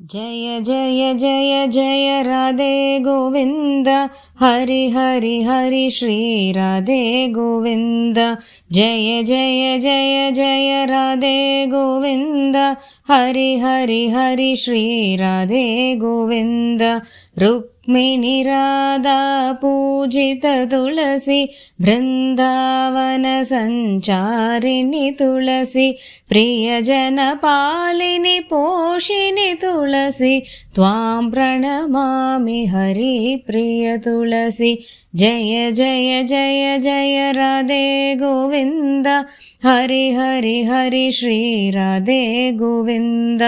जय जय जय जय राधे गोविंद हरि हरि हरि श्री राधे गोविंद जय जय जय जय राधे गोविंद हरि हरि हरि श्री राधे गोविंद रुक्मिणी राधा पूजित तुलसी वृंदावन संचारिणी तुलसी प्रियजन पालिनी पोषिणी तुलसी त्वां प्रणमामि हरि प्रिय तुलसी जय जय जय जय राधे गोविंद हरि हरि हरि श्री राधे गोविंद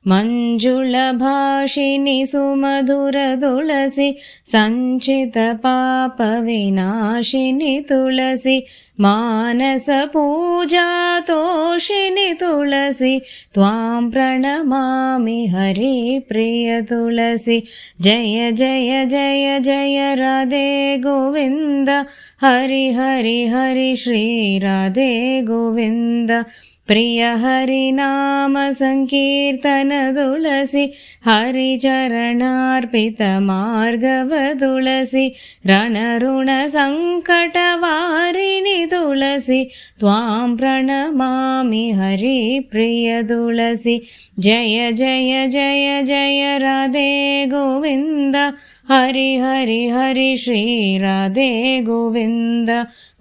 मञ्जुलभाषिनि सुमधुर तुलसी सञ्चित पाप विनाशिनि तुलसी मानस पूजा तोषिनि तुलसी त्वां प्रणमामि हरि प्रिय तुलसी जय जय जय जय राधे गोविंद हरि हरि हरि श्री राधे गोविंद प्रिय हरि नाम संकीर्तन तुलसी हरि चरणार्पित मार्गव तुलसी रण ऋण संकट वारिणि तुलसी त्वां प्रणमामि हरि प्रिय तुलसी जय जय जय जय राधे गोविंद हरि हरि हरि श्री राधे गोविंद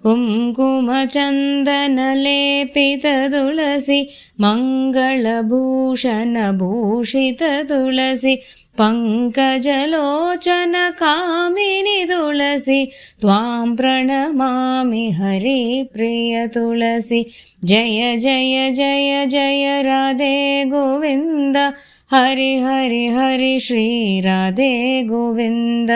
कुङ्कुम चन्दन लेपित तुलसी मङ्गलभूषण भूषित तुलसी पङ्कजलोचन कामिनि तुलसी त्वां प्रणमामि हरि प्रिय तुलसी जय जय जय जय राधे गोविंद हरि हरि हरि श्री राधे गोविंद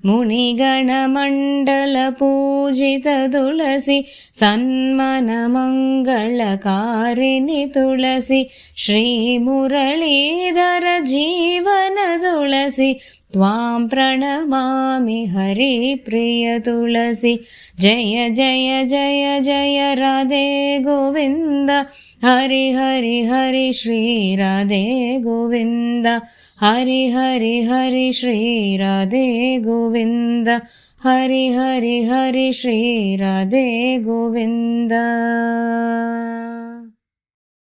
मुनिगणमण्डल पूजित तुलसी सन्मन मङ्गलकारिणि तुलसी श्रीमुरलीधर जीवन तुलसी त्वां प्रणमामि हरि प्रिय तुलसी जय जय जय जय राधे गोविंद हरि हरि हरि श्री राधे गोविंद हरि हरि हरि श्री राधे गोविंद हरि हरि हरि श्री राधे गोविंद।